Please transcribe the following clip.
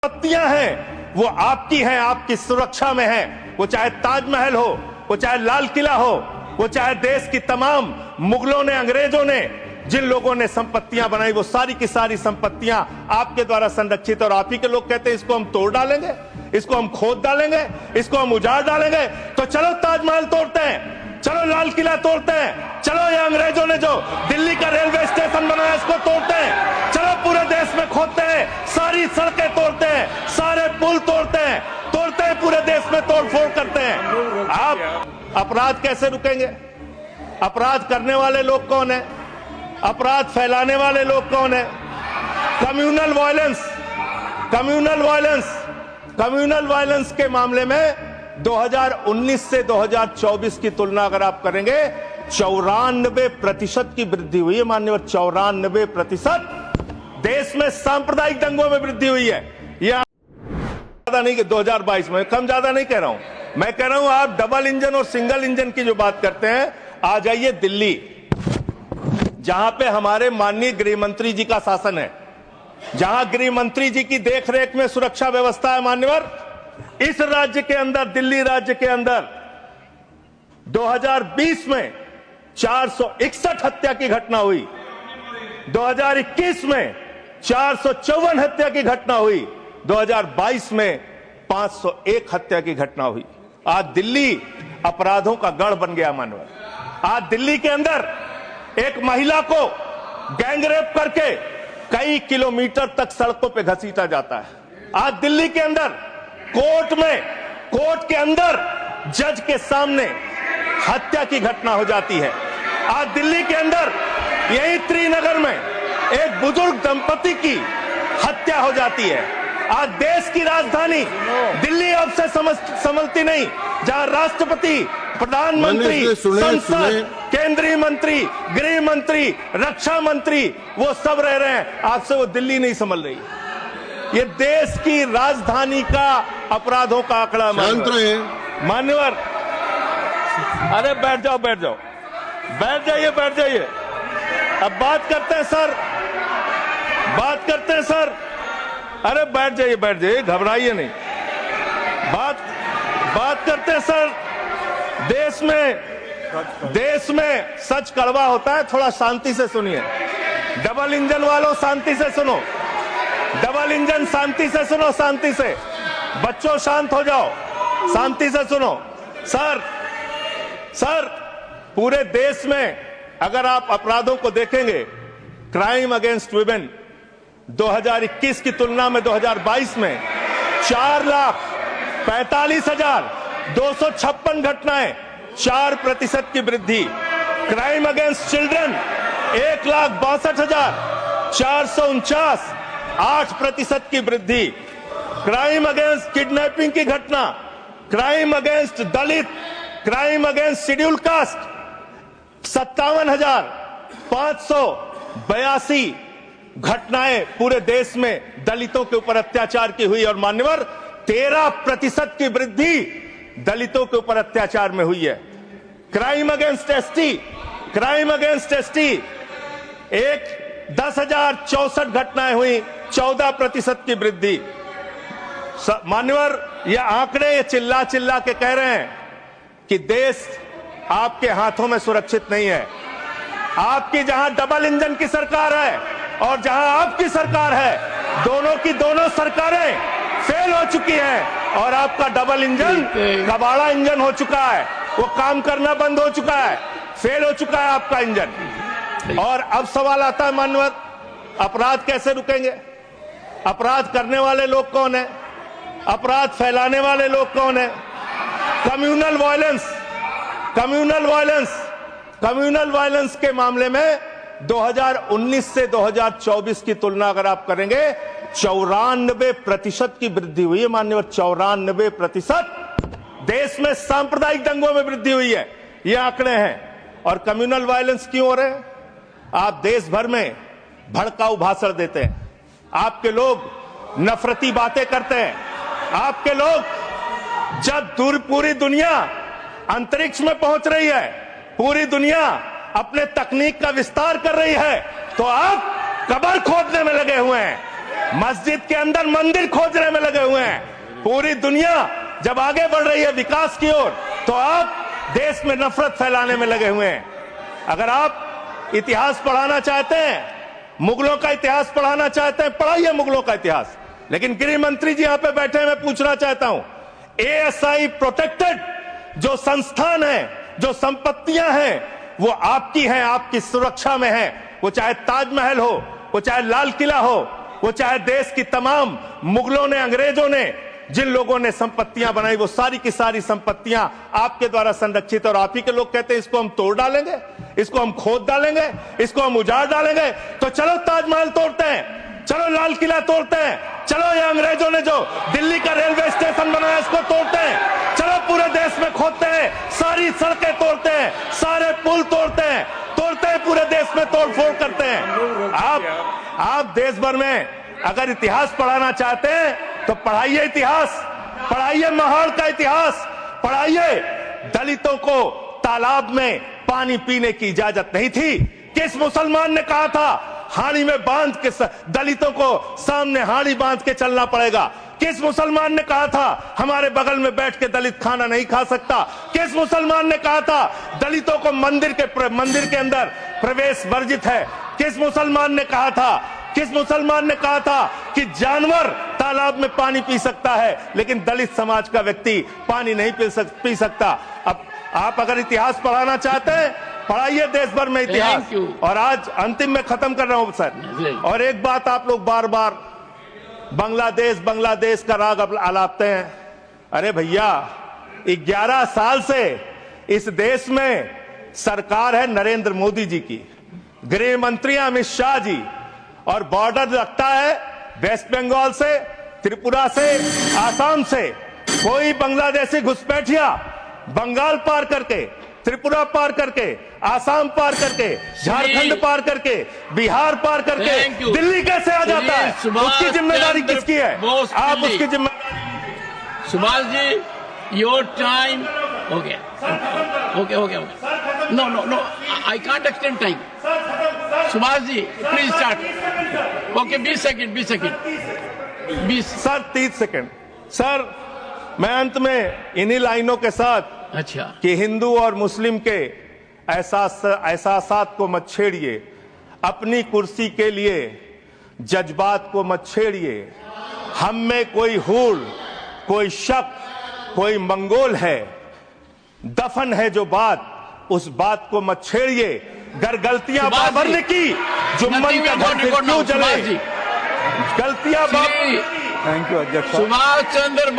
संपत्तियां हैं वो आपकी हैं, आपकी सुरक्षा में हैं। वो चाहे ताजमहल हो, वो चाहे लाल किला हो, वो चाहे देश की तमाम मुगलों ने, अंग्रेजों ने जिन लोगों ने संपत्तियां बनाई, वो सारी की सारी संपत्तियां आपके द्वारा संरक्षित। और आप ही के लोग कहते हैं इसको हम तोड़ डालेंगे, इसको हम खोद डालेंगे, इसको हम उजाड़ डालेंगे। तो चलो ताजमहल तोड़ते हैं, चलो लाल किला तोड़ते हैं, चलो ये अंग्रेजों ने जो दिल्ली का रेलवे स्टेशन बनाया इसको तोड़ते हैं, चलो पूरे देश में खोदते हैं, सारी सड़कें तोड़ते हैं, सारे पुल तोड़ते हैं, पूरे देश में तोड़फोड़ करते हैं। आप अपराध कैसे रुकेंगे? अपराध करने वाले लोग कौन है? अपराध फैलाने वाले लोग कौन है? कम्युनल वायलेंस के मामले में 2019 से 2024 की तुलना अगर आप करेंगे 94% की वृद्धि हुई है माननीय। 94% देश में सांप्रदायिक दंगों में वृद्धि हुई है। यह ज्यादा नहीं कि 2022 में, कम ज्यादा नहीं कह रहा हूं, मैं कह रहा हूं आप डबल इंजन और सिंगल इंजन की जो बात करते हैं, आ जाइए दिल्ली, जहां पे हमारे माननीय गृह मंत्री जी का शासन है, जहां गृह मंत्री जी की देखरेख में सुरक्षा व्यवस्था है मान्यवर। इस राज्य के अंदर, दिल्ली राज्य के अंदर 2020 में 461 हत्या की घटना हुई, 2021 में 454 हत्या की घटना हुई, 2022 में 501 हत्या की घटना हुई। आज दिल्ली अपराधों का गढ़ बन गया मानवर। आज दिल्ली के अंदर एक महिला को गैंगरेप करके कई किलोमीटर तक सड़कों पे घसीटा जाता है। आज दिल्ली के अंदर कोर्ट के अंदर जज के सामने हत्या की घटना हो जाती है। आज दिल्ली के अंदर यही त्रिनगर में एक बुजुर्ग दंपति की हत्या हो जाती है। आज देश की राजधानी दिल्ली अब से संभलती नहीं, जहां राष्ट्रपति, प्रधानमंत्री, संसद, केंद्रीय मंत्री, गृह मंत्री, रक्षा मंत्री वो सब रह रहे हैं, आपसे वो दिल्ली नहीं संभल रही। ये देश की राजधानी का अपराधों का आंकड़ा मान्यवर। अरे बैठ जाइए। अब बात करते हैं सर, अरे बैठ जाइए, घबराइए नहीं। बात करते हैं सर। देश में सच कड़वा होता है, थोड़ा शांति से सुनिए। डबल इंजन वालों शांति से सुनो, डबल इंजन शांति से सुनो, शांति से। बच्चों शांत हो जाओ, शांति से सुनो। सर पूरे देश में अगर आप अपराधों को देखेंगे, क्राइम अगेंस्ट वुमेन 2021 की तुलना में 2022 में 4,45,256 घटनाएं, 4% की वृद्धि। क्राइम अगेंस्ट चिल्ड्रन 1,62,449, 8% की वृद्धि। क्राइम अगेंस्ट किडनैपिंग की घटना, क्राइम अगेंस्ट दलित, क्राइम अगेंस्ट शेड्यूल कास्ट 57,582 घटनाएं पूरे देश में दलितों के ऊपर अत्याचार की हुई। और मान्यवर 13% की वृद्धि दलितों के ऊपर अत्याचार में हुई है। क्राइम अगेंस्ट एसटी 10,064 घटनाएं हुई, 14% की वृद्धि। मान्यवर ये आंकड़े ये चिल्ला के कह रहे हैं कि देश आपके हाथों में सुरक्षित नहीं है। आपकी जहां डबल इंजन की सरकार है और जहां आपकी सरकार है, दोनों की दोनों सरकारें फेल हो चुकी हैं और आपका डबल इंजन कबाड़ा इंजन हो चुका है, वो काम करना बंद हो चुका है, फेल हो चुका है आपका इंजन। और अब सवाल आता है मान्यवर, अपराध कैसे रुकेंगे? अपराध करने वाले लोग कौन है? अपराध फैलाने वाले लोग कौन है? कम्युनल वायलेंस के मामले में 2019 से 2024 की तुलना अगर आप करेंगे 94% की वृद्धि हुई है माननीय। 94% देश में सांप्रदायिक दंगों में वृद्धि हुई है, ये आंकड़े हैं। और कम्युनल वायलेंस क्यों हो रहे हैं? आप देश भर में भड़काऊ भाषण देते हैं, आपके लोग नफरती बातें करते हैं, आपके लोग जब पूरी दुनिया अंतरिक्ष में पहुंच रही है, पूरी दुनिया अपने तकनीक का विस्तार कर रही है, तो आप कब्र खोदने में लगे हुए हैं। मस्जिद के अंदर मंदिर खोजने में लगे हुए हैं। पूरी दुनिया जब आगे बढ़ रही है विकास की ओर, तो आप देश में नफरत फैलाने में लगे हुए हैं। अगर आप इतिहास पढ़ाना चाहते हैं, मुगलों का इतिहास पढ़ाना चाहते हैं, पढ़ाइए मुगलों का इतिहास। लेकिन गृह मंत्री जी यहां पे बैठे हैं, मैं पूछना चाहता हूं, एएसआई प्रोटेक्टेड जो संस्थान है, जो संपत्तियां हैं, वो आपकी हैं, आपकी सुरक्षा में है। वो चाहे ताजमहल हो, वो चाहे लाल किला हो, वो चाहे देश की तमाम मुगलों ने, अंग्रेजों ने जिन लोगों ने संपत्तियां बनाई, वो सारी की सारी संपत्तियां आपके द्वारा संरक्षित। और आप ही के लोग कहते हैं इसको हम तोड़ डालेंगे, इसको हम खोद डालेंगे, इसको हम उजाड़ डालेंगे। तो चलो ताजमहल तोड़ते हैं, चलो लाल किला तोड़ते हैं, चलो ये अंग्रेजों ने जो दिल्ली का रेलवे स्टेशन बनाया इसको तोड़ते हैं, चलो पूरे देश में खोदते हैं, सारी सड़कें तोड़ते हैं, सारे पुल तोड़ते हैं, पूरे देश में तोड़फोड़ करते हैं। आप देश भर में अगर इतिहास पढ़ाना चाहते हैं तो पढ़ाइए इतिहास, पढ़ाइए महाड़ का इतिहास, पढ़ाइए दलितों को तालाब में पानी पीने की इजाजत नहीं थी। किस मुसलमान ने कहा था हाड़ी में बांध के दलितों को सामने हाड़ी बांध के चलना पड़ेगा? किस मुसलमान ने कहा था हमारे बगल में बैठ के दलित खाना नहीं खा सकता? किस मुसलमान ने कहा था दलितों को मंदिर के अंदर प्रवेश वर्जित है? किस मुसलमान ने कहा था, किस मुसलमान ने कहा था कि जानवर तालाब में पानी पी सकता है लेकिन दलित समाज का व्यक्ति पानी नहीं पी सकता? अब आप अगर इतिहास पढ़ाना चाहते हैं, पढ़ाइए देश भर में इतिहास। और आज अंतिम में खत्म कर रहा हूं सर, और एक बात आप लोग बार बार बांग्लादेश का राग आलापते हैं। अरे भैया, 11 साल से इस देश में सरकार है नरेंद्र मोदी जी की, गृह मंत्री अमित शाह जी, और बॉर्डर लगता है वेस्ट बंगाल से, त्रिपुरा से, आसाम से। कोई बांग्लादेशी घुसपैठिया बंगाल पार करके, त्रिपुरा पार करके, आसाम पार करके, झारखंड पार करके, बिहार पार करके दिल्ली कैसे आ जाता है? उसकी जिम्मेदारी किसकी है? आप उसकी जिम्मेदारी। सुभाष जी, योर टाइम हो गया। Okay. No, I can't extend time. Subhash ji please start. Okay, 20 second. 20 sir 30 second. Sir मैं अंत में इन्हीं लाइनों के साथ, अच्छा, कि हिंदू और मुस्लिम के एहसासात को मत छेड़िए, अपनी कुर्सी के लिए जज्बात को मत छेड़िए। हम में कोई हूड़, कोई शक, कोई मंगोल है, दफन है जो बात, उस बात को मत छेड़िए। गर गलतियां बाबर ने की, जुम्मन का घर फिर क्यों जले? गलतियां बाबर। थैंक यू अध्यक्ष। सुभाष चंद्र